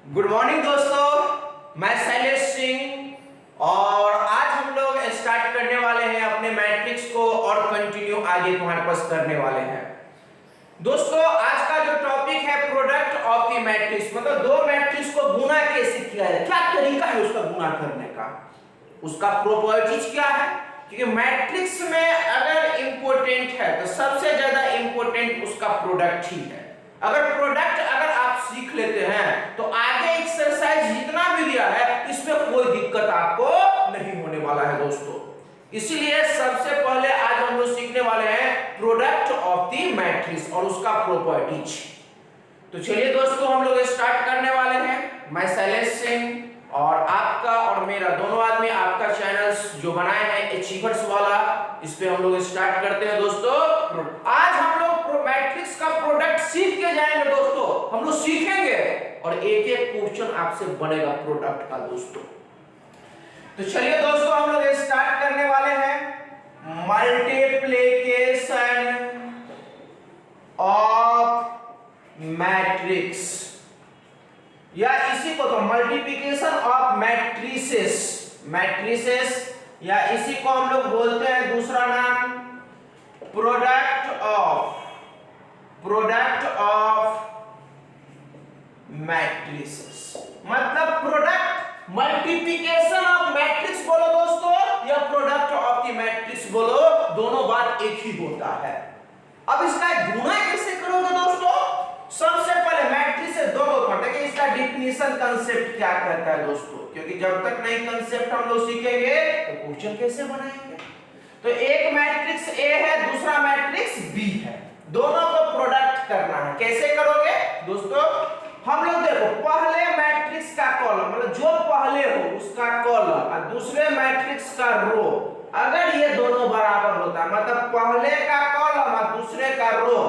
Good morning दोस्तों, मैं शैलेश सिंह और आज हम लोग स्टार्ट करने वाले हैं अपने मैट्रिक्स को और कंटिन्यू आगे तुम्हारे पास करने वाले हैं। दोस्तों आज का जो टॉपिक है प्रोडक्ट ऑफ द मैट्रिक्स, मतलब दो मैट्रिक्स को गुना कैसे किया है, क्या तरीका है उसका गुना करने का, उसका प्रॉपर्टीज क्या है। क्योंकि मैट्रिक्स में अगर इंपॉर्टेंट है तो सबसे ज्यादा इंपॉर्टेंट उसका प्रोडक्ट ही है। अगर आप सीख लेते हैं तो आगे एक्सरसाइज जितना भी दिया है इसमें कोई दिक्कत आपको नहीं होने वाला है दोस्तों। इसीलिए सबसे पहले आज हम लोग सीखने वाले हैं प्रोडक्ट ऑफ द मैट्रिक्स और उसका प्रॉपर्टीज। तो चलिए दोस्तों हम लोग स्टार्ट करने वाले हैं। मैं शैलेश सिंह और आपका और मेरा दोनों आदमी आपका चैनल जो बनाए हैं अचीवर्स वाला, इस पे हम लोग स्टार्ट करते हैं दोस्तों। आज हम लोग मैट्रिक्स का प्रोडक्ट सीख के जाएंगे दोस्तों, हम लोग सीखेंगे और एक एक क्वेश्चन आपसे बनेगा प्रोडक्ट का दोस्तों। तो चलिए दोस्तों हम लोग स्टार्ट करने वाले हैं मल्टीप्लिकेशन ऑफ मैट्रिक्स, या इसी को तो मल्टीप्लिकेशन ऑफ मैट्रिसेस या इसी को हम लोग बोलते हैं दूसरा नाम प्रोडक्ट ऑफ मैट्रिसेस। मतलब प्रोडक्ट मल्टीप्लिकेशन ऑफ मैट्रिक्स बोलो दोस्तों या प्रोडक्ट ऑफ द मैट्रिक्स बोलो, दोनों बात एक ही होता है। अब इसका गुना कैसे करोगे दोस्तों? सबसे पहले मैट्रिक्स से दो पढ़ते हैं, इसका डिफिनीशन कांसेप्ट क्या कहता है दोस्तों, क्योंकि जब तक नई कांसेप्ट हम लोग सीखेंगे तो क्वेश्चन कैसे बनाएंगे। तो एक मैट्रिक्स ए है, दूसरा मैट्रिक्स बी है, दोनों को प्रोडक्ट करना है। कैसे करोगे दोस्तों? हम लोग देखो पहले मैट्रिक्स का कॉलम, मतलब जो पहले हो उसका कॉलम और दूसरे मैट्रिक्स का रो, अगर ये दोनों बराबर होता है, मतलब पहले का कॉलम और दूसरे का रो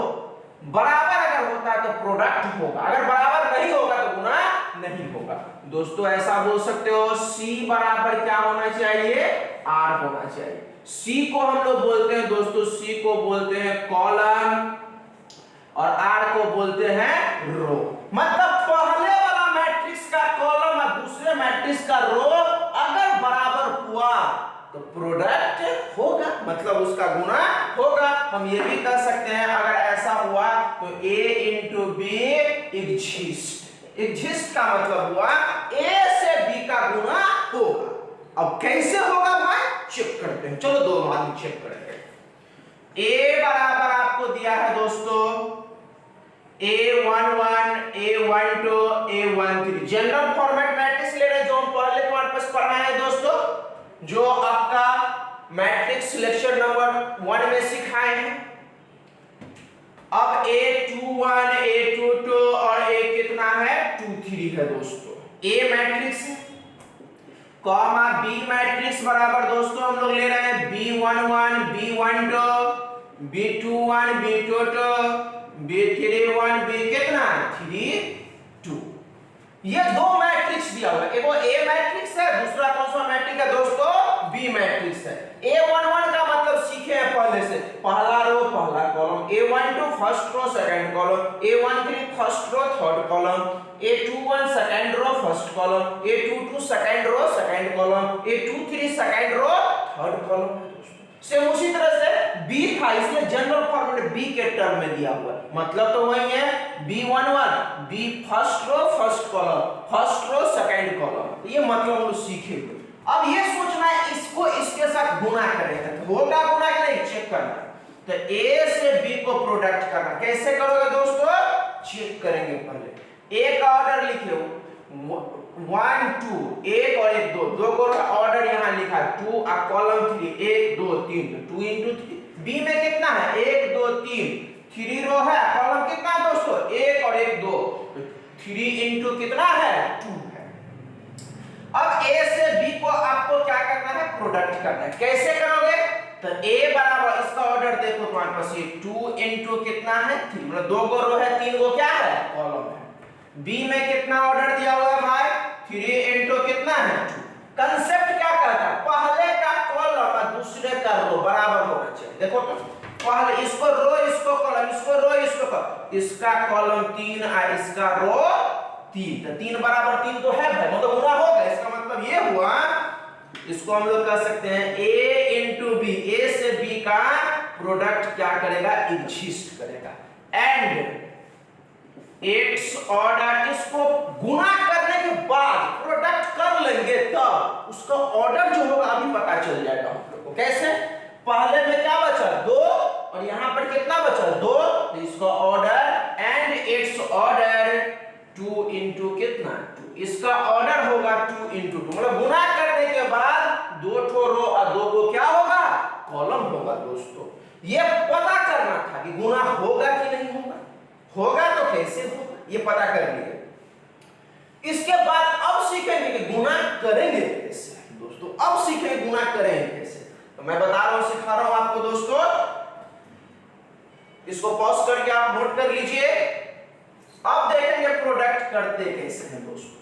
बराबर अगर होता है तो प्रोडक्ट होगा, अगर बराबर नहीं होगा तो गुना नहीं होगा दोस्तों। ऐसा बोल सकते हो C बराबर क्या होना चाहिए, R होना चाहिए। C को हम लोग बोलते हैं दोस्तों, C को बोलते हैं कॉलम और R को बोलते हैं रो। मतलब पहले वाला मैट्रिक्स का कॉलम और दूसरे मैट्रिक्स का रो अगर बराबर हुआ तो प्रोडक्ट होगा, मतलब उसका गुना होगा। हम ये भी कर सकते हैं अगर ऐसा हुआ तो A इंटू बी एग्जिस्ट का मतलब हुआ A से B का गुना होगा। अब कैसे होगा भाई, चेक करते हैं, चलो दोनों आदमी चेक करेंगे। A बराबर आपको दिया है दोस्तों A11 A12 A13, general format matrix ले रहे हैं जो हम पहले तुम्हारे पास पढ़ाए हैं दोस्तों, जो आपका मैट्रिक्स लेक्चर नंबर 1 में सिखाए हैं। अब A21 A22 और A कितना है 23 है दोस्तों। A matrix comma B matrix बराबर दोस्तों हम लोग ले रहे हैं B11 B12 B21 B22 B31 B कितना 32। ये दो मैट्रिक्स दिया हुआ है, एक वो A मैट्रिक्स है, दूसरा कौन सा मैट्रिक्स है दोस्तों, B मैट्रिक्स है। A11 का मतलब सीखे हैं पहले से, पहला रो पहला column, A12 first row second column, A13 first row third column, A21 second row first column, A22 second row second column, A23 second row third column. Same उसी तरह से B था, इसमें जनरल फॉर्मेट B के term में दिया हुआ है, मतलब तो वही है B11 B first row first column, first row second column, ये मतलब हम लोग सीखे हुए। अब ये सोचना है इसको इसके साथ गुना करेंगे तो होगा गुना कि नहीं, चेक करना। तो A से B को प्रोडक्ट करना कैसे करोगे दोस्तों, चेक करेंगे। पहले A का ऑर्डर लिखे 1 2, एक और एक दो, दो को ऑर्डर यहाँ लिखा 2 और कॉलम 3 1 2 3, 2 into 3। B में कितना है 1 2 3, 3 रो है, कॉलम कितना है दोस्तों 1 और 1 2, 3 into कितना है 2 है। अब A से B को आपको क्या करना है, प्रोडक्ट करना है। कैसे करोगे? तो A बराबर इसका ऑर्डर देखो तुम्हारे पास ये 2 into कितना है 3, मतलब दो को रो है, तीन को क्या है कॉलम है। B में कितना ऑर्डर दिया हुआ है भाई 3 into कितना है 2। कांसेप्ट क्या कहता है, पहले का कॉलम और दूसरे का रो बराबर होना चाहिए। देखो तो पहले इसको रो इसको कॉलम, इसको रो इसको कॉलम, इसका कॉलम 3 और इसका रो 3, तो 3 बराबर 3 तो है भाई, मतलब गुना होगा। इसका मतलब ये हुआ, इसको हम लोग कह सकते हैं a इंटू बी, ए से बी का प्रोडक्ट क्या करेगा, एग्जिस्ट करेगा। एंड इट्स ऑर्डर, इसको गुना करने के बाद प्रोडक्ट कर लेंगे तब उसका ऑर्डर जो होगा अभी पता चल जाएगा हम लोग को। कैसे, पहले में क्या बचा 2 और यहां पर कितना बचा 2, तो इसका order and it's order 2 into कितना 2, इसका ऑर्डर होगा 2 इंटू 2, मतलब गुना करने के बाद 2 ठो रो और 2 को क्या होगा, कॉलम होगा। दोस्तों ये पता करना था कि गुना होगा कि नहीं होगा, होगा तो कैसे होगा ये पता कर लिए। इसके बाद अब सीखेंगे कि गुना करेंगे कैसे। दोस्तों अब सीखेंगे गुना करेंगे कैसे, तो मैं बता रहा हूं, सिखा रहा हूं आपको। दोस्तों इसको पॉज करके आप नोट कर लीजिए। अब देखेंगे प्रोडक्ट करते कैसे हैं। दोस्तों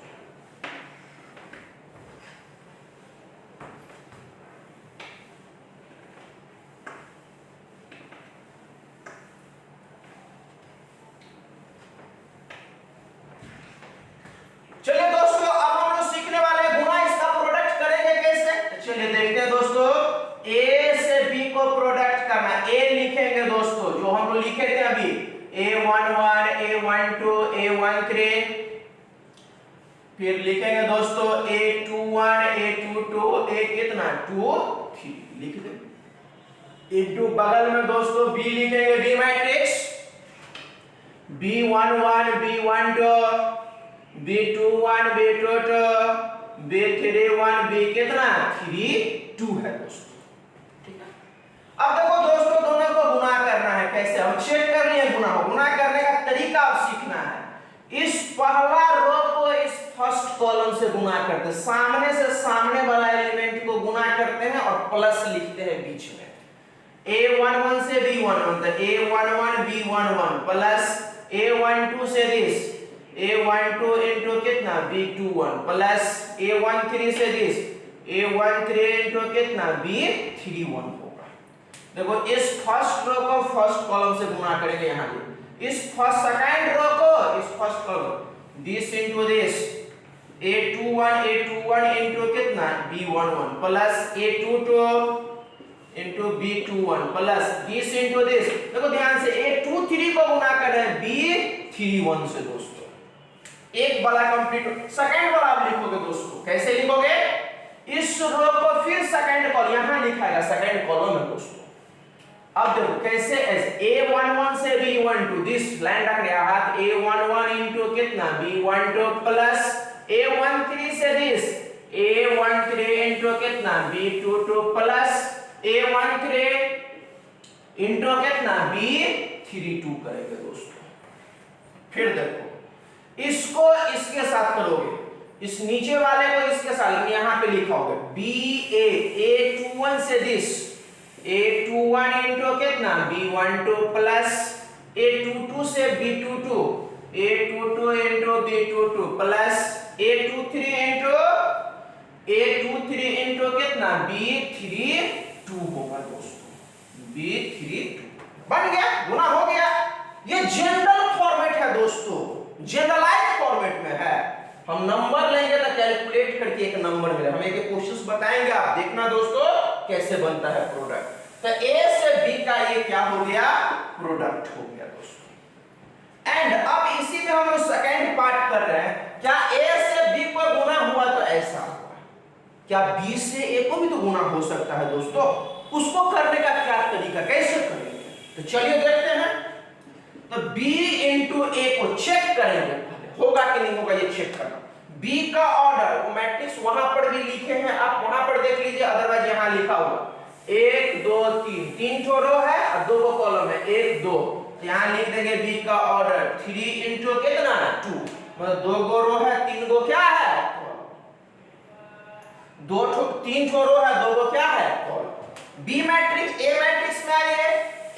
चलिए दोस्तों, अब हम लोग सीखने वाले हैं गुना, इसका प्रोडक्ट करेंगे कैसे। चलिए देखते हैं दोस्तों, a से b को प्रोडक्ट करना। a लिखेंगे दोस्तों, जो हम लोग लिखे थे अभी, a11 a12 a13, फिर लिखेंगे दोस्तों a21 a22 a कितना 2 3 लिख दे। इनटू बगल में दोस्तों b लिखेंगे, b matrix b11 b12 B21 B22 B31 B कितना 3 2 है दोस्तों, ठीक है। अब देखो दोस्तों, दोनों को गुना करना है। कैसे, हम चेक कर लिए गुना करने का तरीका अब सीखना है। इस पहला रो को इस फर्स्ट कॉलम से गुना करते हैं, सामने से सामने वाला एलिमेंट को गुना करते हैं और प्लस लिखते हैं बीच में। A11 से B11, तो A11 B11 प्लस A12 से दिस A12 into कितना B21 प्लस A13 से दिस A13 into कितना B31 होगा। देखो इस फर्स्ट रो को फर्स्ट कॉलम से गुना करेंगे, यहाँ इस फर्स्ट सेकंड रो को इस first column, this into this A21 into कितना B11 plus A22 into B21 plus this into this. देखो ध्यान से A23 को गुना कर रहे हैं B31 से। दोस्तों एक वाला कंप्लीट, सेकंड वाला आप लिखोगे दोस्तों, कैसे लिखोगे, इस रो को फिर सेकंड कॉलम यहां लिखाएगा, सेकंड कॉलम में दोस्तों। अब देखो कैसे, A11 से B12 दिस लाइन रख लिया हाथ, A11 into कितना B12 प्लस A13 से दिस A13 into कितना B22 प्लस A13 into कितना B32 करेंगे दोस्तों। फिर देखो इसको इसके साथ करोगे, इस नीचे वाले को इसके साथ यहां पे लिखा होगा A21 से दिस A21 into कितना B12 प्लस A22 से B22 A22 into B22 plus A23 into कितना B32 होगा दोस्तों, B32 बन गया, गुना हो गया। ये जनरल फॉर्मेट है दोस्तों, जनरलाइज फॉर्मेट में है। हम नंबर लेंगे तो कैलकुलेट करके एक नंबर मिले, हम एक क्वेश्चन बताएंगे, आप देखना दोस्तों कैसे बनता है प्रोडक्ट। तो A से B का ये क्या हो गया, प्रोडक्ट हो गया दोस्तों। एंड अब इसी में हम सेकंड पार्ट कर रहे हैं, क्या A से B को गुना हुआ तो ऐसा हुआ, क्या B से A को भी तो गुना हो सकता है दोस्तों। उसको करने का क्या तरीका, कैसे करेंगे, तो चलिए देखते हैं। तो B into A को चेक करेंगे, होगा कि नहीं होगा ये चेक करना। B का ऑर्डर, वो मैट्रिक्स वहां पर भी लिखे हैं, आप वहां पर देख लीजिए, अदरवाइज यहां लिखा हुआ 1 2 3 3 ठो रो है और 2 को कॉलम है 1 2, यहां लिख देंगे B का ऑर्डर 3 into कितना 2, मतलब 2 गो रो है 3 गो क्या है, 3 ठो रो है 2 गो क्या है column. B matrix A matrix में आइए,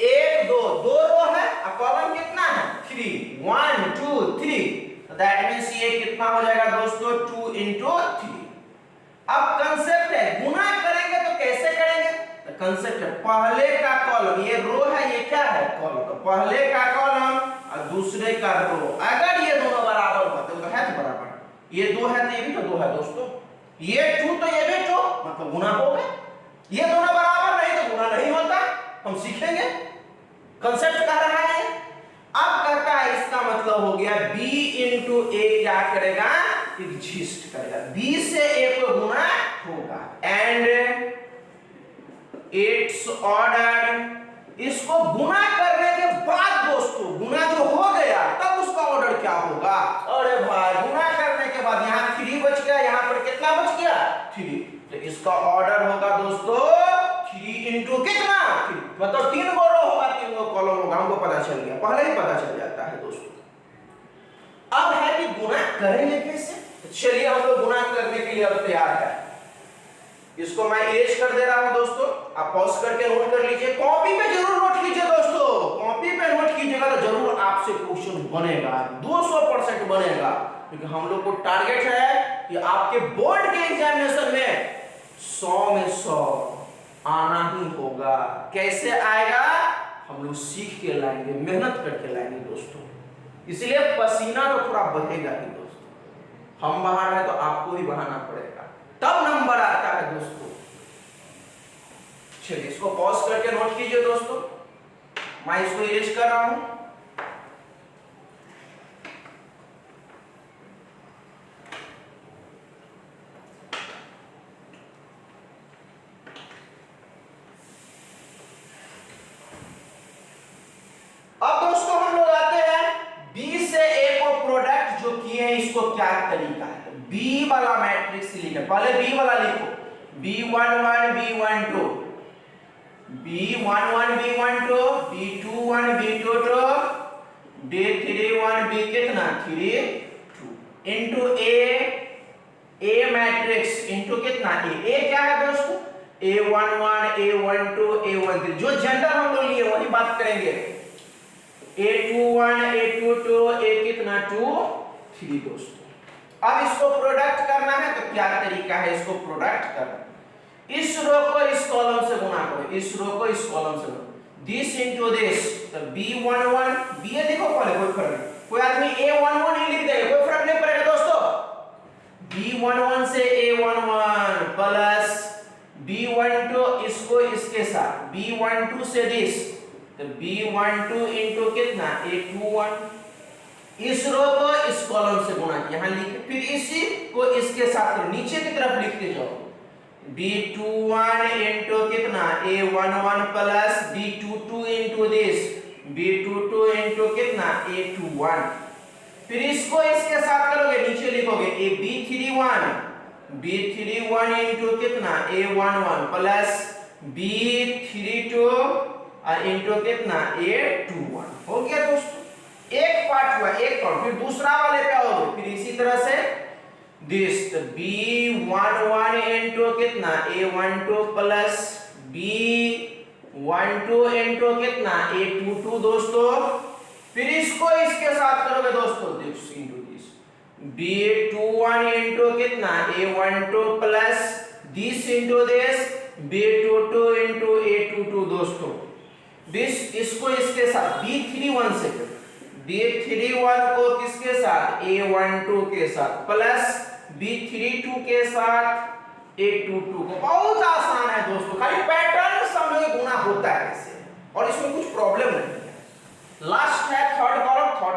1 2 2 रो है और कॉलम कितना है 3 1 2 3, तो दैट मींस ये कितना हो जाएगा दोस्तों 2 into 3। अब कांसेप्ट है गुना करेंगे तो कैसे करेंगे, तो कांसेप्ट है पहले का कॉलम, ये रो है ये क्या है कॉलम, तो पहले का कॉलम और दूसरे का रो, अगर ये दोनों बराबर होते तो है तो ये 2 है तो ये भी तो 2 है दोस्तों, ये 2 तो ये भी 2, मतलब गुना हो गया। ये दोनों बराबर नहीं तो गुना नहीं होता, हम सीखेंगे कंसेप्ट कह रहा है। अब कहता है इसका मतलब हो गया b इंटू ए क्या करेगा, एग्जिस्ट करेगा, b से a को गुना होगा एंड इट्स ऑर्डर। इसको गुना करने के बाद दोस्तों, गुना जो हो गया तब उसका ऑर्डर क्या होगा, अरे भाई गुना करने के बाद यहाँ 3 बच गया, यहाँ पर कितना बच गया 3, तो इसका ऑर्डर होगा दोस्तों 3 इंटू कितना 3, मतलब 3 गो रो होगा 3 गो कॉलम होगा, हमको पता चल गया, पहले ही पता चल जाता है दोस्तों। अब है कि गुना करेंगे कैसे, चलिए हम लोग गुना करने के लिए अब तैयार है। इसको मैं इरेज कर दे रहा हूं दोस्तों, आप पॉज करके नोट कर लीजिए, कॉपी पे जरूर नोट कीजिए दोस्तों, कॉपी पे नोट कीजिएगा तो जरूर आपसे क्वेश्चन बनेगा, 200% बनेगा, क्योंकि हम लोग को टारगेट है कि आपके बोर्ड के एग्जामिनेशन में 100 में 100 आना ही होगा। कैसे आएगा, हम लोग सीख के लाएंगे, मेहनत करके लाएंगे दोस्तों, इसलिए पसीना तो थोड़ा बहेगा ही दोस्तों, हम बहा रहे तो आपको भी बहाना पड़ेगा, तब नंबर आता है दोस्तों। चलिए इसको पॉज करके नोट कीजिए दोस्तों, मैं इसको इरेज कर रहा हूं। अब दोस्तों हम लोग आते हैं B से A को प्रोडक्ट जो किए हैं, इसको क्या तरीका है, B वाला मैट्रिक्स लिखे, पहले B वाला लिखो, B11 B12 B11 B12 B21 B22 B31 B कितना 3 2 इनटू A मैट्रिक्स इनटू कितना A क्या है दोस्तों, A11 A12 A13, जो जनरल हम लोग लिए वही बात करेंगे, A21 A22 A कितना 2 3 दोस्तों। अब इसको प्रोडक्ट करना है तो क्या तरीका है इसको प्रोडक्ट करना, इस रो को इस कॉलम से गुना करो, इस रो को इस कॉलम से गुना, दिस इनटू दिस, तो B11 B देखो पहले, कोई फर्क नहीं, कोई आदमी A11 ही लिख देगा, कोई फर्क नहीं पड़ेगा दोस्तों, B11 से A11 प्लस B12 इसको इसके साथ, B12 से दिस, तो B12 इनटू कितना A21, इस रो को इस कॉलम से गुना किया, यहां लिखे, फिर इसी को इसके साथ नीचे की तरफ लिखते जाओ, B21 इनटू कितना A11 plus B22 into this, B22 into कितना A21, फिर इसको इसके साथ करोगे, नीचे लिखोगे B31 इनटू कितना A11 प्लस B32 इनटू कितना A21, हो गया दोस्तों, एक पार्ट हुआ, एक पार्ट, फिर दूसरा वाले पे आओगे, फिर इसी तरह से दिस, B11 इनटू कितना A12 प्लस B12 इनटू कितना A22 दोस्तों, फिर इसको इसके साथ करोगे दोस्तों, this into this, B21 into कितना A12 plus this into this, B22 into A22 दोस्तों, दिस इसको इसके साथ B31 से करो, B31 को किसके साथ A12 के साथ प्लस B32 के साथ A22 को, बहुत आसान है दोस्तों, खाली पैटर्न समझो गुना होता है कैसे, और इसमें कुछ प्रॉब्लम नहीं है। लास्ट है थर्ड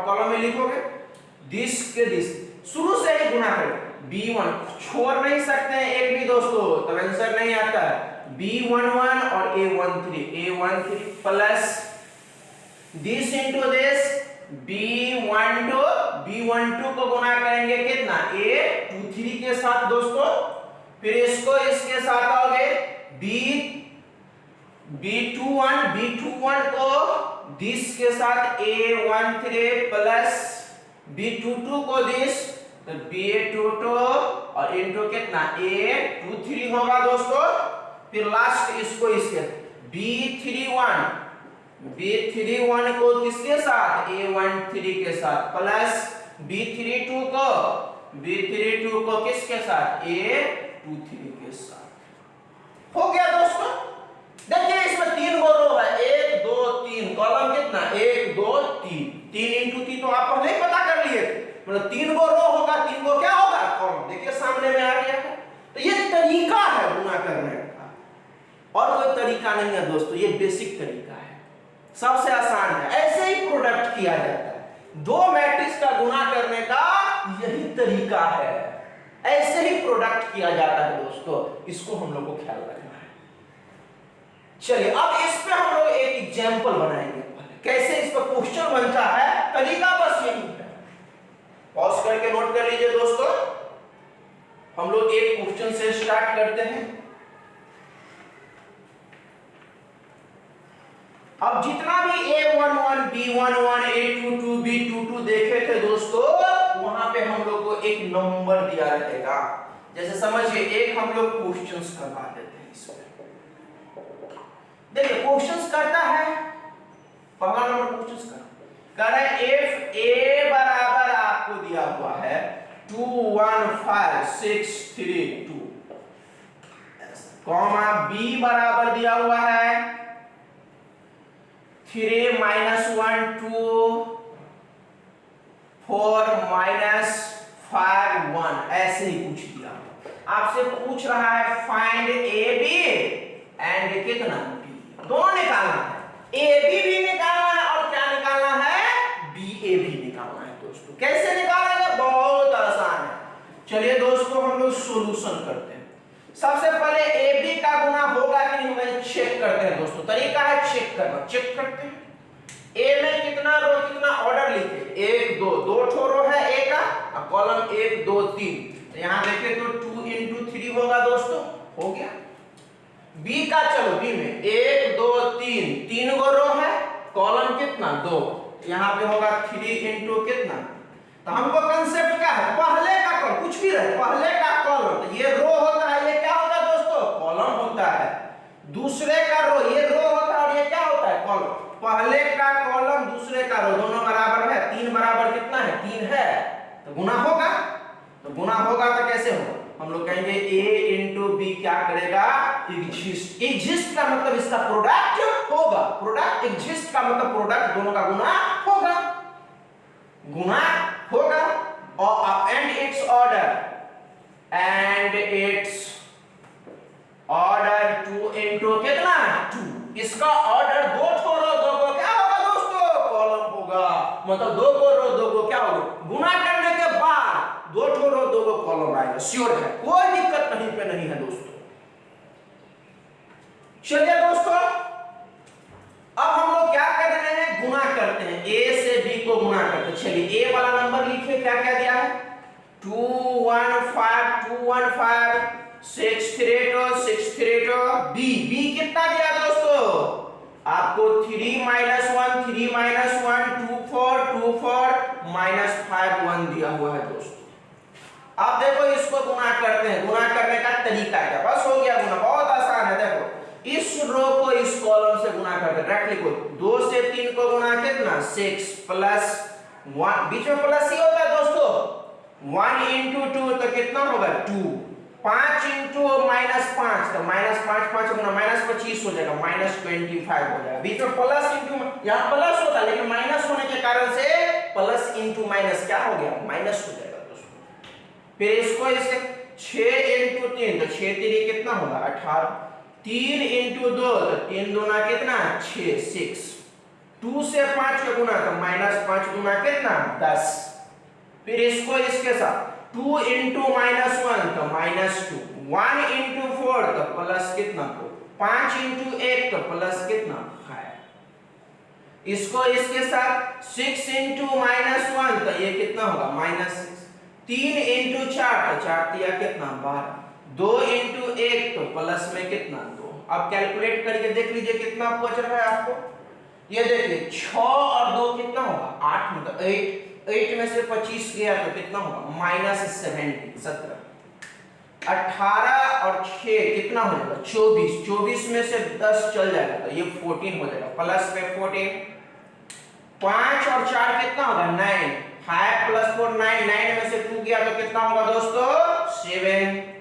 कॉलम में लिखोगे दिस के दिस, शुरू से ही गुना करो, B1 छोड़ नहीं सकते हैं एक भी दोस्तों, तब आंसर नहीं आता है, B11 और A13 plus this into this, B12 को गुना करेंगे कितना A23 के साथ दोस्तों, फिर इसको इसके साथ आओगे B21 को दिस के साथ A13 प्लस B22 को दिस, तो B22 और इनटू कितना A23 होगा दोस्तों, फिर लास्ट इसको इसके B31 को किसके साथ A13 के साथ प्लस B32 को किसके साथ A23 के साथ, हो गया दोस्तों। देखिए इसमें 3 गो रो है, 1 2 3, कॉलम कितना 1 2 3 3 इंटू 3 तो आप पहले ही पता कर लिए, मतलब 3 गो रो होगा, 3 गो क्या होगा तरीका नहीं है दोस्तों, ये बेसिक तरीका है, सबसे आसान है। ऐसे ही प्रोडक्ट किया जाता है, दो मैट्रिक्स का गुना करने का यही तरीका है, ऐसे ही प्रोडक्ट किया जाता है दोस्तों, इसको हम लोग को ख्याल रखना है। चलिए अब इस पे हम लोग एक एग्जांपल बनाएंगे, कैसे इस पर क्वेश्चन बनता है, तरीका बस यही है। पॉज करके नोट कर लीजिए दोस्तों, हम लोग एक क्वेश्चन से स्टार्ट करते हैं। अब जितना भी A11, B11, A22, B22 देखे थे दोस्तों, वहां पे हम लोग को एक नंबर दिया रहेगा। जैसे समझिए एक हम लोग क्वेश्चंस करवा देते हैं इसमें। देखिए क्वेश्चंस करता है, पहला नंबर क्वेश्चंस कर रहा है if A बराबर आपको दिया हुआ है 2 1 5 6 3 2, कॉमा B बराबर दिया हुआ है 3 -1 2 4 -5 1, ऐसे ही पूछ दिया। आपसे पूछ रहा है फाइंड AB एंड कितना B, दोनों निकालना है, AB भी निकालना है और क्या निकालना है, BA भी निकालना है दोस्तों। कैसे निकालेंगे, बहुत आसान है। चलिए दोस्तों हम लोग सॉल्यूशन करते हैं। सबसे पहले AB का गुना होगा कि नहीं होगा चेक करते हैं दोस्तों, तरीका है चेक करना। चेक करते हैं A में कितना रो कितना ऑर्डर लिखे, 1 2 2 ठो रो है A का, कॉलम 1 2 3, तो यहां देखें तो 2 × 3 होगा दोस्तों, हो गया। B का चलो B में 1 2 3 3 गो रो है, कॉलम कितना 2, यहां पे होगा 3 × कितना, तो हमको कांसेप्ट क्या है, पहले का कॉलम कुछ भी रहे, पहले का कॉलम, तो ये रो होता है, ये क्या होता है दोस्तों, कॉलम होता है। दूसरे का रो, ये रो होता है और ये क्या होता है, कॉलम। पहले का कॉलम दूसरे का रो दोनों बराबर है, 3 बराबर कितना है, 3 है, तो गुना होगा। तो गुना होगा तो कैसे होगा, हम लोग कहेंगे A × B क्या करेगा, एग्जिस्ट। एग्जिस्ट का मतलब इसका प्रोडक्ट होगा, प्रोडक्ट एग्जिस्ट का मतलब प्रोडक्ट दोनों का गुना होगा, गुना होगा। और and it's order, and it's order 2 × कितना 2, इसका ऑर्डर 2 ठो रो 2 को क्या होगा दोस्तों, कॉलम होगा, मतलब 2 को रो 2 को क्या होगा, गुना करने के बाद 2 ठो रो 2 को कॉलम आएगा, श्योर है, कोई दिक्कत कहीं पे नहीं है दोस्तों। चलिए दोस्तों अब हम लोग क्या कर रहे हैं, गुना करते हैं, A से B को गुना करते हैं। चलिए A वाला नंबर लिखिए, क्या क्या दिया है, 2 1 5 2 1 5 6 3 2 6 3 2, B कितना दिया दोस्तों आपको, 3 -1 3 -1 2 4 2 4 -5 1 दिया हुआ है दोस्तों। अब देखो इसको गुना करते हैं, गुना करने का तरीका क्या, बस हो गया गुना, बहुत आसान है। देखो इस रो को इस कॉलम से गुना करते हैं, डायरेक्ट लिखो, 2 से 3 को गुना कितना 6 + 1, बीच में प्लस ही होता है दोस्तों, 1 × 2 तो कितना होगा 2, 5 × -5 तो -5 5 गुना -25 हो जाएगा, -25 हो जाएगा। बीच में प्लस इंटू, यहाँ प्लस होता है लेकिन माइनस होने के कारण से प्लस इंटू माइनस क्या हो गया, माइनस हो जाएगा दोस्तों। फिर इसको इससे 6 × 3 तो 6 3 कितना होगा 18, 3 × 2 तो 3 दूना कितना 6 6, 2 से 5 का गुना तो -5 गुना कितना 10, फिर इसको इसके साथ 2 × -1 तो -2, 1 × 4 तो प्लस कितना 4, 5 × 1 तो प्लस कितना 5, इसको इसके साथ 6 × -1 तो ये कितना होगा -6, 3 × 4 तो 4 दिया कितना 12, 2 × 1 तो प्लस में कितना 2। अब कैलकुलेट करके देख लीजिए कितना बच रहा है आपको, ये देखिए 6 और 2 कितना होगा 8, मतलब 8 में से 25 गया तो कितना होगा -70, 17, 18 और 6 कितना हो जाएगा 24, 24 में से 10 चल जाएगा तो ये 14 हो जाएगा, प्लस में 14, 5 और 4 कितना होगा 9, 5 + 4 9, 9 में से 2 गया तो कितना होगा दोस्तों 7,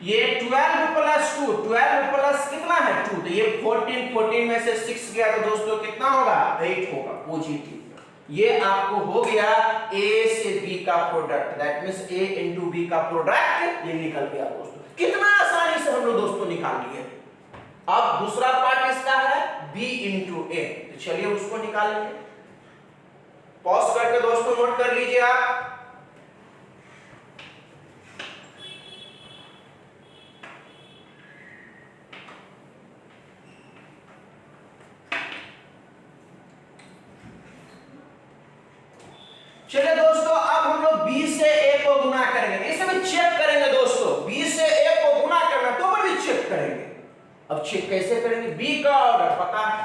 ये 12 + 2, 12 प्लस कितना है 2, तो ये 14, 14 में से 6 गया तो दोस्तों कितना होगा 8 होगा, पॉजिटिव। ये आपको हो गया A से B का product, that means A × B का प्रोडक्ट ये निकल गया दोस्तों। कितना आसानी से हम लोग दोस्तों निकाल लिए, अब दूसरा पार्ट इसका है b इंटू ए, तो चलिए उसको निकाल लेंगे। पॉज करके दोस्तों नोट कर लीजिए आप। चलिए दोस्तों अब हम लोग b से a को गुना करेंगे, इसे भी चेक करेंगे दोस्तों। b से a को गुना करना तो भी चेक करेंगे। अब चेक कैसे करेंगे? b का ऑर्डर पता है,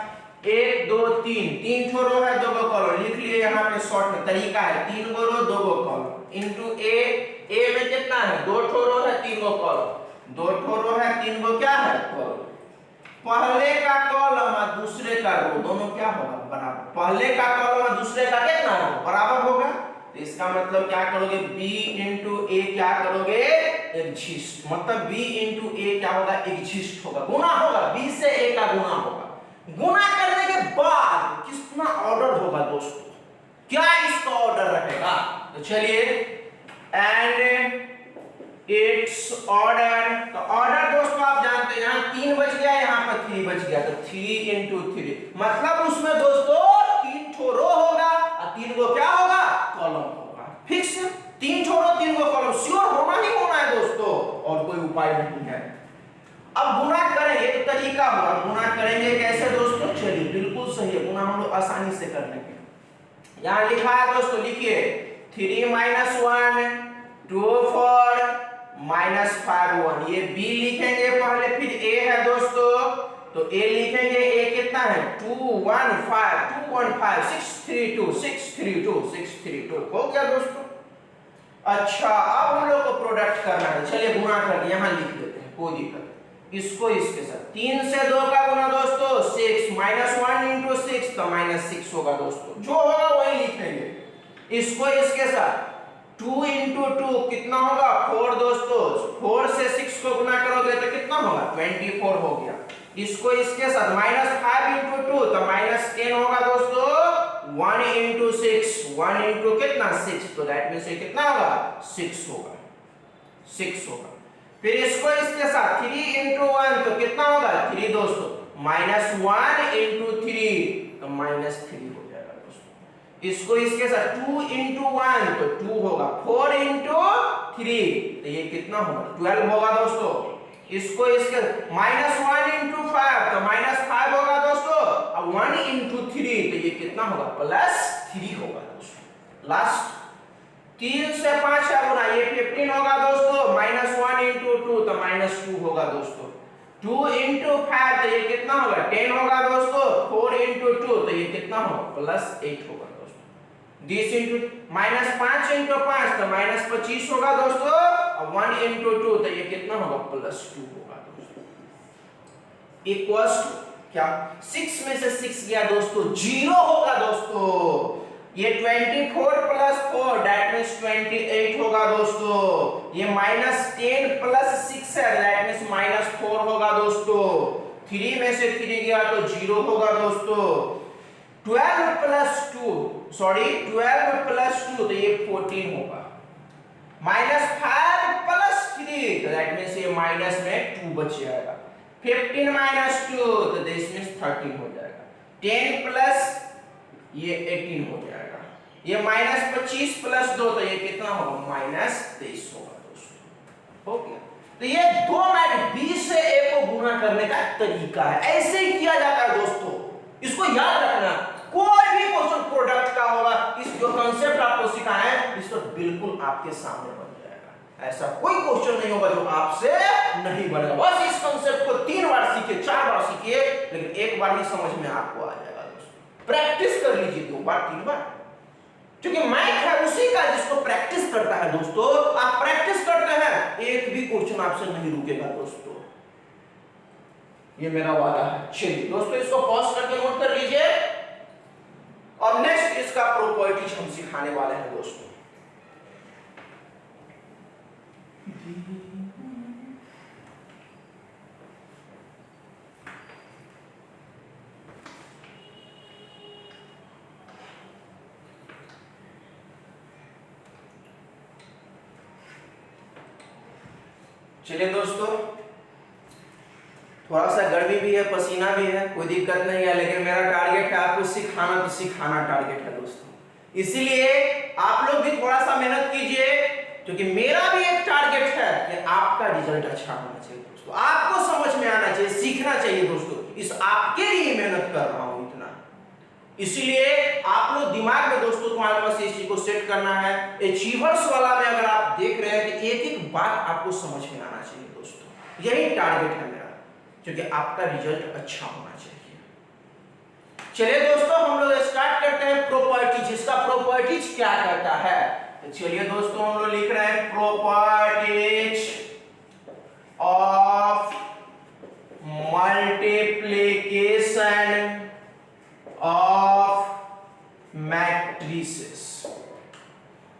1 2 3, 3 ठो रो है 2 गो कॉलम, लिख लिए यहाँ पे शॉर्ट में तरीका है, 3 गो रो 2 गो कॉलम इनटू a में कितना है 2 ठो रो है 3 गो कॉलम, 2 ठो रो है 3 गो क्या है कॉलम। पहले का कॉलम और दूसरे का रो दोनों क्या होगा बराबर, पहले का कॉलम और दूसरे का कितना रो बराबर होगा। तो इसका मतलब क्या करोगे b इंटू ए क्या करोगे एक्जिस्ट, मतलब b इंटू ए क्या होगा एक्जिस्ट होगा, गुना होगा, b से a का गुना होगा। गुना करने के बाद कितना ऑर्डर होगा दोस्तों, क्या इसका ऑर्डर रहेगा? तो चलिए एंड इट्स ऑर्डर, तो ऑर्डर दोस्तों आप जानते हैं यहाँ 3 बच गया, यहाँ पर 3 बच गया, तो 3 इंटू 3 मतलब उसमें दोस्तों 3 ठो रो होगा और 3 गो क्या होगा कॉलम होगा। फिक्स 3 ठो रो 3 गो कॉलम श्योर होना ही होना है दोस्तों, और कोई उपाय नहीं है। अब गुना करेंगे तो तरीका होगा, गुना करेंगे कैसे दोस्तों? चलिए बिल्कुल सही है, गुना हम लोग आसानी से कर लेंगे। यहाँ लिखा है दोस्तों, लिखिए 3 - 1 2 4 -5 1, ये b लिखेंगे पहले, फिर a है दोस्तों, तो a लिखेंगे, a कितना है 2 1 5 2.5 6 3 2 6 3 2 6 3 2 हो गया दोस्तों। अच्छा अब हम लोग को प्रोडक्ट करना है, चलिए गुना कर यहाँ लिख देते हैं, कोई दिक्कत नहीं। इसको इसके साथ 3 से 2 का गुना दोस्तों 6 -1 इंटू 6 तो -6 होगा दोस्तों, जो होगा वही लिखेंगे। इसको इसके साथ 2 इंटू 2 कितना होगा 4 दोस्तों, 4 से 6 को गुना करोगे तो कितना होगा 24 हो गया। इसको इसके साथ -5 इंटू 2 तो -10 होगा दोस्तों, 1 इंटू 6 1 इंटू कितना 6, तो दैट मींस ये कितना होगा 6 होगा, 6 होगा। फिर इसको इसके साथ 3 इंटू 1 तो कितना होगा 3 दोस्तों, -1 इंटू 3 तो -3 हो जाएगा दोस्तों। इसको इसके साथ 2 इंटू 1 तो 2 होगा, 4 इंटू 3 तो ये कितना होगा 12 होगा दोस्तों। इसको इसके -1 इंटू 5 तो -5 होगा दोस्तों, अब 1 इंटू 3 तो ये कितना होगा +3 होगा दोस्तों। लास्ट 3 से 5 का गुना ये 15 होगा दोस्तों, -1 इंटू 2 तो -2 होगा दोस्तों, 2 इंटू 5 तो ये कितना होगा 10 होगा दोस्तों, 4 इंटू 2 तो ये कितना होगा +8 होगा दोस्तों। 10 इंटू -5 इंटू 5 तो -25 होगा दोस्तों, और 1 इंटू 2 तो ये कितना होगा +2 होगा दोस्तों। इक्वल्स क्या 6 में से 6 गया दोस्तों 0 होगा दोस्तों। ये 24 प्लस 4 दैट मींस 28 होगा दोस्तों। ये -10 प्लस 6 है दैट मींस -4 होगा दोस्तों। 3 में से 3 गया तो 0 होगा दोस्तों। 12 प्लस 2 तो ये 14 होगा। -5 प्लस 3 तो दैट मींस ये माइनस में 2 बच जाएगा। 15 - 2 तो दिस मींस 13 हो जाएगा। 10 प्लस ये 18 हो जाएगा। ये -25 प्लस 2 तो ये कितना होगा -23 होगा दोस्तों। हो गया। तो ये दो मैट b से a को गुना करने का तरीका है, ऐसे ही किया जाता है दोस्तों, इसको याद रखना। कोई भी क्वेश्चन प्रोडक्ट का होगा, इस जो कांसेप्ट आपको सिखाया है इस तो बिल्कुल आपके सामने बन जाएगा। ऐसा कोई क्वेश्चन नहीं होगा जो आपसे नहीं बनेगा। बस इस कांसेप्ट को 3 बार सीखिए 4 बार सीखिए, लेकिन एक बार ही समझ में आपको आ जाएगा दोस्तों। प्रैक्टिस कर लीजिए 2 बार 3 बार, क्योंकि मैथ है उसी का जिसको प्रैक्टिस करता है दोस्तों। आप प्रैक्टिस करते हैं एक भी क्वेश्चन आपसे नहीं रुकेगा दोस्तों, ये मेरा वादा है। चलिए दोस्तों इसको पॉज करके नोट कर लीजिए। और नेक्स्ट इसका प्रॉपर्टीज हम सिखाने वाले हैं दोस्तों। चलिए दोस्तों थोड़ा सा गर्मी भी है, पसीना भी है, कोई दिक्कत नहीं है, लेकिन मेरा टारगेट है आपको सिखाना, तो सिखाना टारगेट है दोस्तों। इसीलिए आप लोग भी थोड़ा सा मेहनत कीजिए, क्योंकि मेरा भी एक टारगेट है कि आपका रिजल्ट अच्छा होना चाहिए दोस्तों, आपको समझ में आना चाहिए, सीखना चाहिए दोस्तों। इस आपके लिए मेहनत कर रहा हूं इतना, इसीलिए आप लोग दिमाग में दोस्तों तुम्हारे पास इस चीज को सेट करना है। अचीवर्स वाला में अगर आप देख रहे हैं कि एक एक बात आपको समझ में आना चाहिए दोस्तों, यही टारगेट है मेरा, क्योंकि आपका रिजल्ट अच्छा होना चाहिए। चलिए दोस्तों हम लोग स्टार्ट करते हैं प्रॉपर्टीज। इसका प्रॉपर्टीज क्या कहता है, तो चलिए दोस्तों हम लोग लिख रहे हैं properties of multiplication of matrices.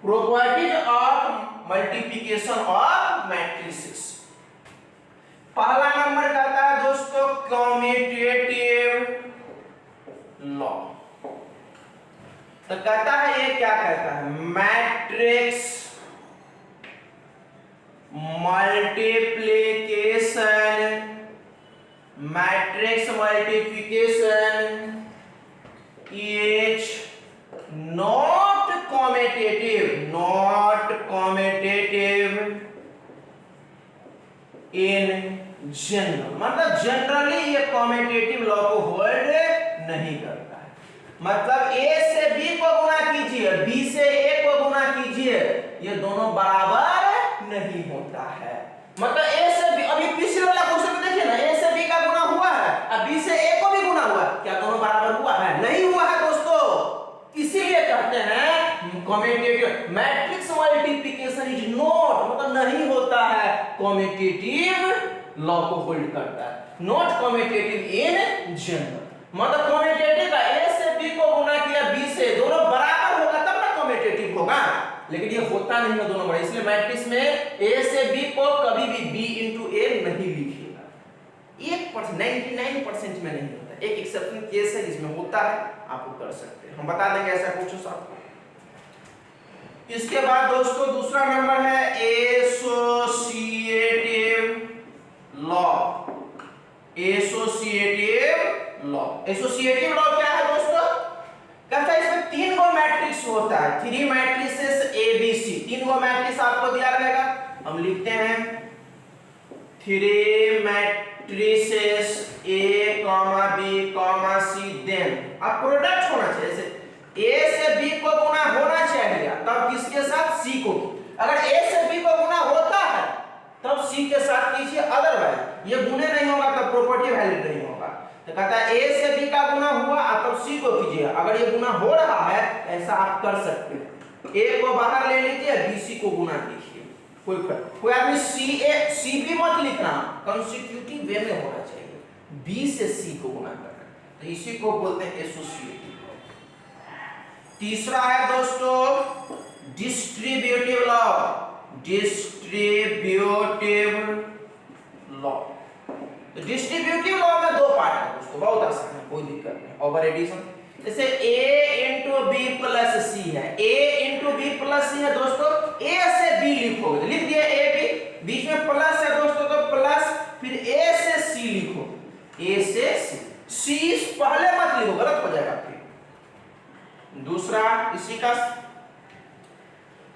Properties of multiplication of matrices. पहला नंबर कहता है दोस्तों कम्यूटेटिव लॉ। तो कहता है, ये क्या कहता है, matrix multiplication is not commutative in general। मतलब जनरली ये कम्यूटेटिव लॉ को होल्ड नहीं करता है। मतलब a से b को गुणा कीजिए, b से a को गुणा कीजिए, ये दोनों बराबर नहीं होता है। मतलब a से b, अभी पिछले वाला क्वेश्चन में देखिए ना, a से b का गुणा हुआ है और b से a को भी गुणा हुआ है, क्या दोनों बराबर हुआ है? नहीं हुआ है दोस्तों। इसीलिए कहते हैं commutative matrix multiplication is not, मतलब नहीं होता है, कम्यूटेटिव लॉ को होल्ड करता है, नॉट कम्यूटेटिव इन जनरल। मतलब कम्यूटेटिव का a से b को गुणा किया b से, दोनों बराबर होगा तब ना कम्यूटेटिव होगा, लेकिन ये होता नहीं है दोनों बराबर। इसलिए मैट्रिक्स में a से b को कभी भी b into a नहीं लिखिएगा। 1% 99% में नहीं होता, एक एक्सेप्शन केस है जिसमें होता है, आप वो कर सकते हैं, हम बता देंगे ऐसा कुछ आपको। इसके बाद दोस्तों दूसरा नंबर है एसोसिएटिव लॉ। एसोसिएटिव लॉ क्या है दोस्तों? कहता है इसमें 3 गो मैट्रिक्स होता है, 3 मैट्रिसेस एबीसी। 3 गो मैट्रिक्स आपको दिया रहेगा, हम लिखते हैं 3 matrices A, B, C। Then अब प्रोडक्ट होना चाहिए, जैसे A से B को गुणा होना चाहिए, तब किसके साथ? C को। अगर A से B को गुणा होता है तब C के साथ कीजिए, अदरवाइज ये गुणे नहीं होगा तब प्रॉपर्टी वैलिड नहीं होगा। तो कहता है A से B का गुणा हुआ तब C को कीजिए, अगर ये गुणा हो रहा है ऐसा आप कर सकते हैं, A को बाहर ले लीजिए, BC को गुणा कीजिए, कोई आदमी C भी मत लिखना, कंसेक्यूटिव वे में होना चाहिए, B से C को गुणा करना, तो इसी को बोलते हैं एसोसिएटिव। तीसरा है दोस्तों डिस्ट्रीब्यूटिव लॉ। तो डिस्ट्रीब्यूटिव लॉ में 2 पार्ट है दोस्तों, बहुत आसान है, कोई दिक्कत नहीं। ओवर एडिशन, जैसे A into B plus C है, A into B plus C है दोस्तों, A से B लिखोगे, लिख दिया A B, बीच में प्लस है दोस्तों तो प्लस, फिर A से C लिखो, A से C पहले मत लिखो, गलत हो जाएगा फिर। दूसरा इसी का,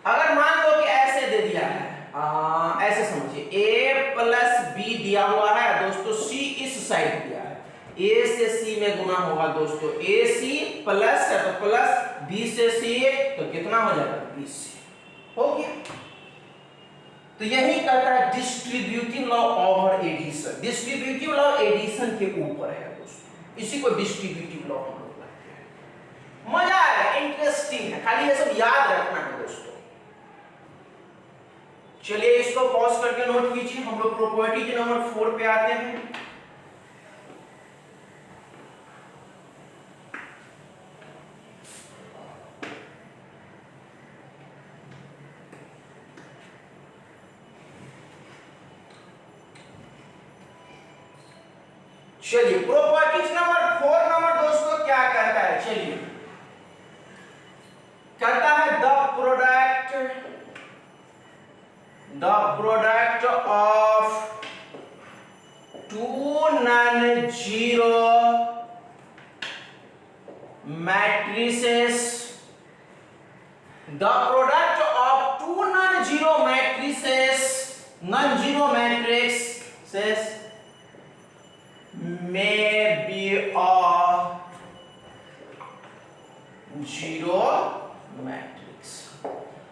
अगर मान लो कि ऐसे दे दिया है, ऐसे समझिए A plus B दिया हुआ है दोस्तों, C इस साइड दिया है, A से C में गुना होगा दोस्तों, AC प्लस है तो प्लस, B से C तो कितना हो जाएगा? BC हो गया। तो यही कहता है distributive law over addition. Distributive law addition के ऊपर है दोस्तों, इसी को डिस्ट्रीब्यूटिव लॉ हम लोग कहते हैं। मजा आएगा, इंटरेस्टिंग है, खाली ये सब याद रखना है दोस्तों। चलिए इसको पॉज करके नोट कीजिए, हम लोग प्रॉपर्टी नंबर 4 पे आते हैं। चलिए प्रॉपर्टीज नंबर 4 नंबर दोस्तों क्या कहता है? चलिए कहता है the product of two non-zero matrices, the product of two non-zero matrices may be a zero matrix।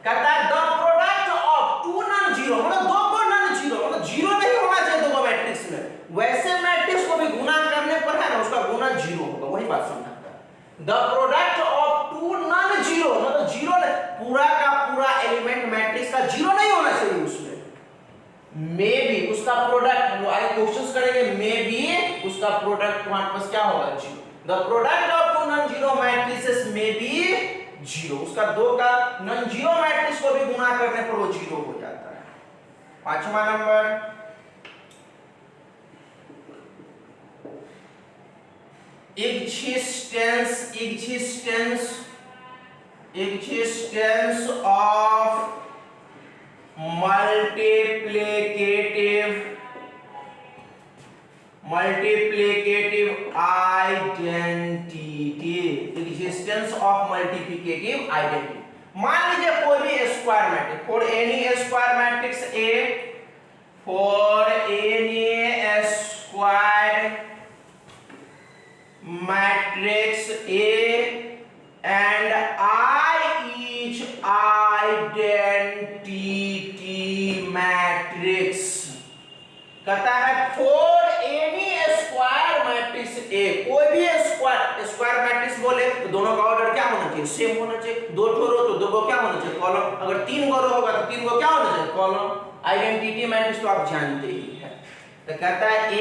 कहता है the product of two non zero, मतलब दो को नॉन जीरो, मतलब जीरो नहीं होना चाहिए दो मैट्रिक्स में, वैसे मैट्रिक्स को भी गुना करने पर है ना उसका गुना जीरो होगा, वही बात समझना। The product of two non zero, मतलब जीरो पूरा का पूरा एलिमेंट मैट्रिक्स का जीरो नहीं होना चाहिए उसमें। मे बी उसका प्रोडक्ट, हम लोग आगे क्वेश्चंस करेंगे, मे बी उसका प्रोडक्ट तुम्हारे पास क्या होगा, zero. The product of two non zero matrices may be zero, उसका दो का नॉन जीरो मैट्रिक्स को भी गुना करने पर वो जीरो हो जाता है। पांचवा number, existence of multiplicative identity, existence of multiplicative identity। मान लीजिए कोई भी square matrix, for any square matrix A, for any square matrix A and I is identity matrix। कहता है for any square matrix A, कोई भी square matrix बोले तो दोनों का ऑर्डर क्या होना चाहिए, सेम होना चाहिए। दो ठो रो तो दो को क्या होना चाहिए, कॉलम। अगर तीन को रो होगा तो तीन को क्या होना चाहिए, कॉलम। आइडेंटिटी मैट्रिक्स तो आप जानते ही हैं। तो कहता है A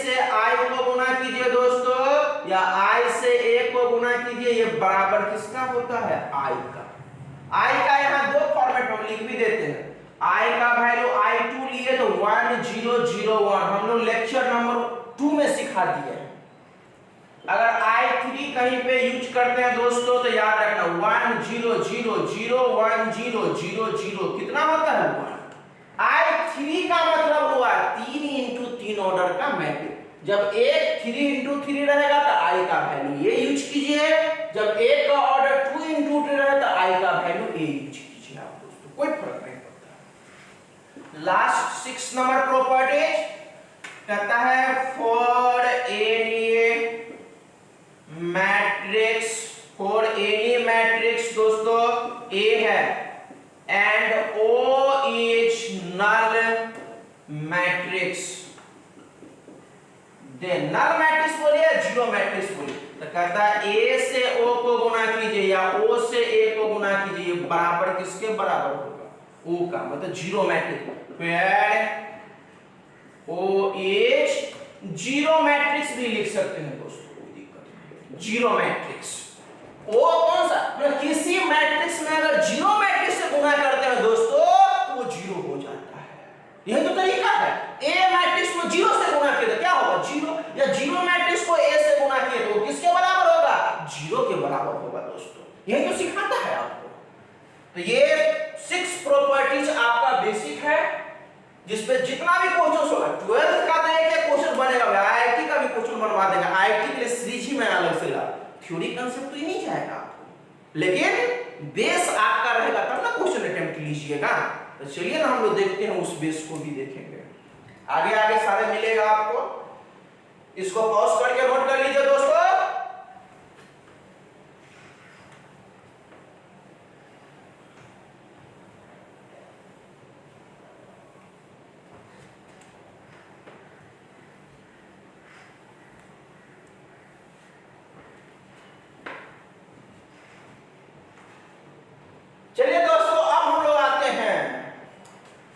से I को गुना कीजिए दोस्तों, या I से A को गुना कीजिए, ये बराबर किसका होता है, I का। I का यहाँ दो फॉर्मेट हम लिख भी देते हैं। I का वैल्यू I2 लिए तो 1001, हम लोग लेक्चर नंबर 2 में सिखा दिए हैं। अगर I3 कहीं पे यूज करते हैं दोस्तों तो याद रखना 1000 कितना होता है, 1। I3 का मतलब हुआ 3 इंटू 3 ऑर्डर का मैट्रिक्स। जब एक 3 इंटू 3 रहेगा तो I का वैल्यू ये यूज कीजिए, जब एक का ऑर्डर 2 इंटू 2 रहे तो I का वैल्यू ये यूज कीजिए आप दोस्तों, कोई फर्क नहीं पड़ता। लास्ट 6 नंबर प्रॉपर्टीज कहता है फॉर एनी मैट्रिक्स दोस्तों A है and O is null matrix, then null matrix बोलिए, जीरो मैट्रिक्स बोलिए। तो कहता है A से O को गुना कीजिए या O से A को गुना कीजिए, बराबर किसके बराबर होगा, O का, मतलब जीरो मैट्रिक्स। फिर O is जीरो मैट्रिक्स भी लिख सकते हैं दोस्तों, कोई दिक्कत नहीं। जीरो मैट्रिक्स O कौन सा, मतलब किसी मैट्रिक्स में अगर जीरो मैट्रिक्स से गुना करते हैं दोस्तों तो वो जीरो हो जाता है। यही तो तरीका है। A मैट्रिक्स को जीरो से गुना किया तो क्या होगा, जीरो, या जीरो मैट्रिक्स को A से गुना किया तो किसके बराबर होगा, जीरो के बराबर होगा दोस्तों। यही तो सिखाता है आपको। तो ये 6 प्रॉपर्टीज आपका बेसिक है, जिसपे जितना भी क्वेश्चन होगा 12th का तो एक क्वेश्चन बनेगा, आईआईटी का भी क्वेश्चन बनवा देगा। आईआईटी के लिए सीरीज ही मैं अलग से ला, थ्योरी कांसेप्ट तो ही नहीं जाएगा आपको, लेकिन बेस आपका रहेगा तब ना क्वेश्चन अटेम्प्ट लीजिएगा। तो चलिए ना हम लोग देखते हैं, उस बेस को भी देखेंगे। आगे आगे सारे मिलेगा आपको, इसको पॉज करके नोट कर लीजिए दोस्तों। चलिए दोस्तों, अब हम लोग आते हैं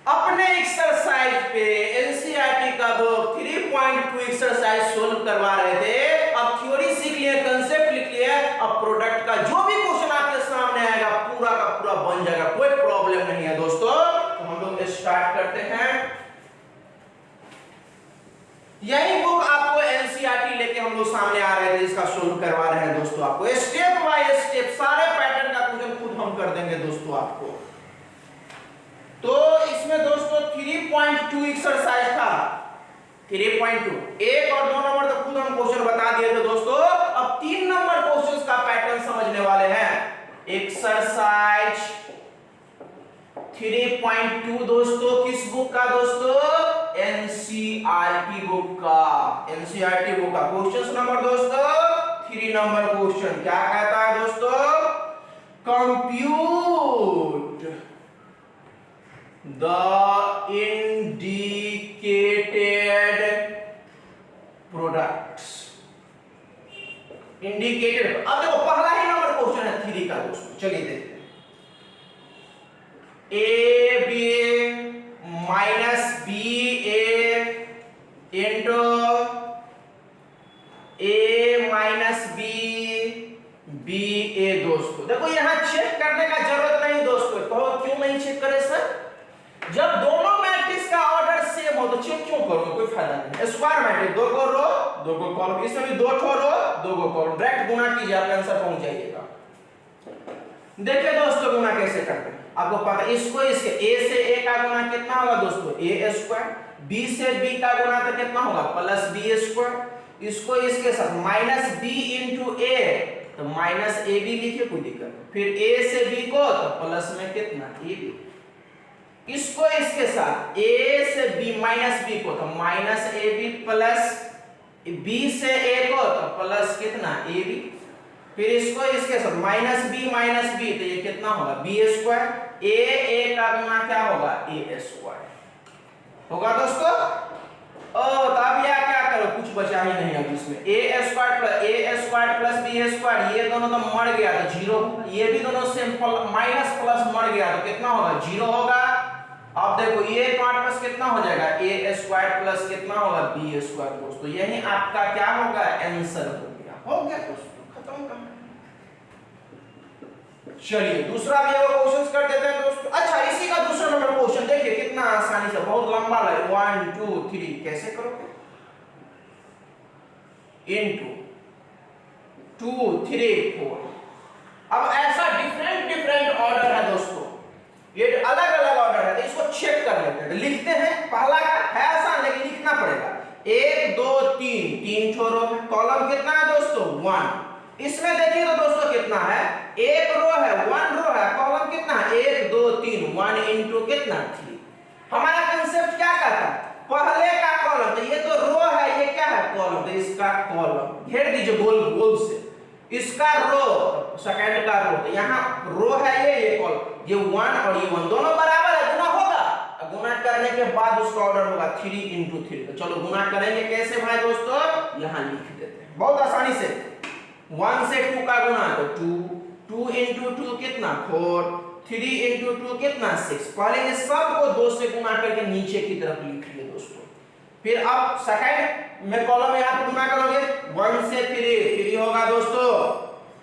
अपने एक्सरसाइज पे। एनसीईआरटी का वो 3.2 एक्सरसाइज सोल्व करवा रहे थे। अब थ्योरी सीख लिए, कांसेप्ट लिख लिए, अब प्रोडक्ट का जो भी क्वेश्चन आपके सामने आएगा पूरा का पूरा बन जाएगा, कोई प्रॉब्लम नहीं है दोस्तों। तो हम लोग स्टार्ट करते हैं। यही बुक आपको एनसीईआरटी लेके हम लोग सामने आ रहे थे, इसका सोल्व करवा रहे हैं दोस्तों आपको स्टेप बाय स्टेप, सारे पैटर्न का क्वेश्चन खुद हम कर देंगे दोस्तों आपको। तो इसमें दोस्तों 3.2 एक्सरसाइज था, 3.2। 1 और 2 नंबर तो खुद हम क्वेश्चन बता दिए थे दोस्तों। अब 3 नंबर क्वेश्चंस का पैटर्न समझने वाले हैं। एक्सरसाइज 3.2 दोस्तों किस बुक का दोस्तों? एनसीईआरटी बुक का। एनसीईआरटी बुक का क्वेश्चन नंबर दोस्तों 3 नंबर क्वेश्चन क्या कहता है दोस्तों? Compute the indicated products. Indicated, अब देखो पहला ही नंबर क्वेश्चन है 3 का दोस्तों। चलिए देखते हैं। A B minus B A into A minus B A दोस्तों। देखो यहां चेक करने का जरूरत नहीं दोस्तों। कहो क्यों नहीं चेक करे सर? जब दोनों मैट्रिक्स का ऑर्डर सेम हो तो चेक क्यों करोगे? कोई फायदा नहीं। स्क्वायर मैट्रिक्स 2 को रो 2 को कॉलम, इसमें भी 2 ठो रो 2 को कॉलम, डायरेक्ट गुना कीजिए आप आंसर पहुंच जाइएगा। देखिए दोस्तों गुना कैसे करते हैं आपको पता है। इसको इसके a से a का गुना कितना होगा दोस्तों? a square. b से b का गुना तो कितना होगा? Plus b square. इसको इसके साथ माइनस b इंटू a तो माइनस ab लिखिए, कोई दिक्कत नहीं। फिर a से b को तो प्लस में कितना? ab। इसको इसके साथ a से b माइनस b को तो माइनस ab प्लस b से a को तो प्लस कितना? ab। फिर इसको इसके साथ माइनस b तो ये कितना होगा? b square. a का गुना क्या होगा? a स्क्वायर होगा दोस्तों। तब यह क्या करो, कुछ बचा ही नहीं अब इसमें। a square plus b square, ये दोनों तो मर गया तो 0। ये भी दोनों सेम, माइनस प्लस मर गया तो कितना होगा? 0 होगा। अब देखो ये पास कितना हो जाएगा? a स्क्वायर प्लस कितना होगा? b स्क्वायर दोस्तों। यही आपका क्या होगा? आंसर हो गया दोस्तों, खत्म कर। चलिए दूसरा भी क्वेश्चन कर देते हैं दोस्तों। अच्छा इसी का दूसरा नंबर क्वेश्चन देखिए कितना आसानी से, बहुत लंबा है। 1 2 3 कैसे करोगे? इनटू 2 3 4। अब ऐसा डिफरेंट ऑर्डर है दोस्तों, ये अलग अलग ऑर्डर है तो इसको चेक कर लेते हैं। लिखते हैं, पहला का है आसान लेकिन लिखना पड़ेगा। 1 2 3 ठो रो में, कॉलम कितना है दोस्तों? 1। इसमें देखिए तो दोस्तों कितना है? एक रो है 1 रो है, कॉलम कितना है? 1 2 3 1 इंटू कितना? 3। हमारा कंसेप्ट क्या कहता है? पहले का कॉलम, तो ये तो रो है, ये क्या है? कॉलम। तो इसका कॉलम घेर दीजिए गोल से। इसका रो सेकंड का रो, तो यहाँ रो है ये कॉलम। ये 1 और ये 1 दोनों बराबर है, गुना होगा। गुना करने के बाद उसका ऑर्डर होगा 3 इंटू 3। तो चलो गुना करेंगे कैसे भाई दोस्तों? यहाँ लिख देते हैं बहुत आसानी से। 1 से 2 का गुना तो 2 इंटू 2 कितना? 4। 3 इंटू 2 कितना? 6। पहले ये सब को 2 से गुना करके नीचे की तरफ लिख लिए दोस्तों। फिर अब सेकंड में कॉलम में आप गुना करोगे 1 से 3 होगा दोस्तों।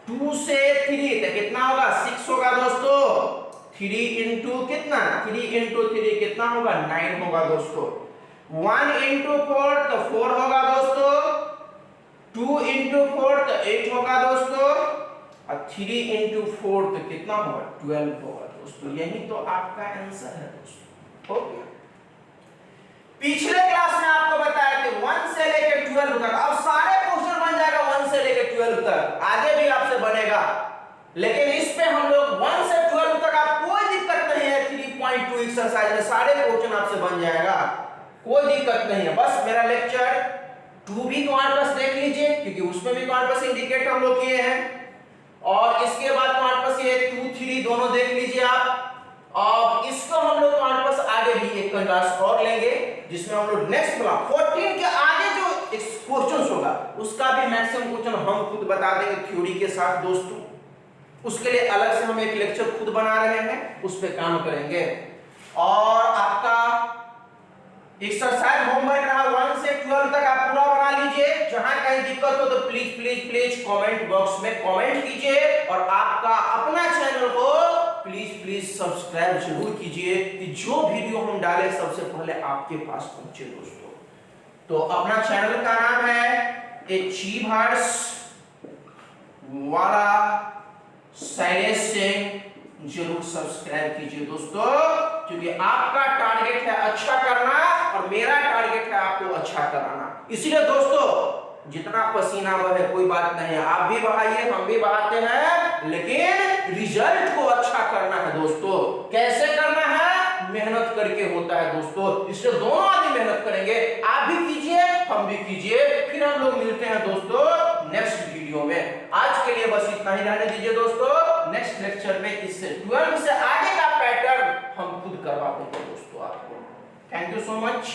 2 से 3 तो कितना होगा? 6 होगा दोस्तों। 3 इंटू कितना? 3 इंटू 3 कितना होगा? 9 होगा दोस्तों। 1 इंटू 4 तो 4 होगा दोस्तों। 2 इंटू 4 तो 8 होगा दोस्तों। और 3 इंटू 4 तो कितना होगा? 12 होगा दोस्तों। यही तो आपका आंसर है दोस्तों। हो गया। पिछले क्लास में आपको बताया कि 1 से लेकर 12 तक, अब सारे क्वेश्चन बन जाएगा 1 से लेकर 12 तक, आगे भी आपसे बनेगा। लेकिन इस पे हम लोग 1 से 12 तक आप कोई दिक्कत नहीं है। 3.2 एक्सरसाइज में सारे क्वेश्चन आपसे बन जाएगा, कोई दिक्कत नहीं है। बस मेरा लेक्चर 2 भी तुम्हारे पास देख लीजिए, क्योंकि उसमें भी तुम्हारे पास इंडिकेट हम लोग किए हैं। और इसके बाद तुम्हारे पास ये 2 3 दोनों देख लीजिए आप। और इसको हम लोग तुम्हारे पास आगे भी एक क्लास और लेंगे, जिसमें हम लोग नेक्स्ट क्लास 14 के आगे जो क्वेश्चंस होगा उसका भी मैक्सिमम क्वेश्चन हम खुद बता देंगे थ्योरी के साथ दोस्तों। उसके लिए अलग से हम एक लेक्चर खुद बना रहे हैं, उस पे काम करेंगे। और आपका एक्सरसाइज होमवर्क रहा 1 से 12 तक आप पूरा बना लीजिए। जहां कहीं दिक्कत हो तो please please please comment box में कमेंट कीजिए। और आपका अपना चैनल को प्लीज प्लीज सब्सक्राइब जरूर कीजिए कि जो वीडियो हम डालें सबसे पहले आपके पास पहुंचे दोस्तों। तो अपना चैनल का नाम है अचीवर्स वाला शैलेश सिंह, जरूर सब्सक्राइब कीजिए दोस्तों, क्योंकि आपका टारगेट है अच्छा करना और मेरा टारगेट है आपको अच्छा कराना। इसलिए दोस्तों जितना पसीना बहे कोई बात नहीं है, आप भी बहाइए हम भी बहाते हैं, लेकिन रिजल्ट को अच्छा करना है दोस्तों। कैसे करना है? मेहनत करके होता है दोस्तों। इसलिए दोनों आदमी मेहनत करेंगे, आप भी कीजिए हम भी कीजिए, फिर हम लोग मिलते हैं दोस्तों नेक्स्ट वीडियो में। आज के लिए बस इतना ही रहने दीजिए दोस्तों। नेक्स्ट लेक्चर में इस 12 से आगे का पैटर्न हम खुद करवा देंगे दोस्तों आपको। Thank you so much.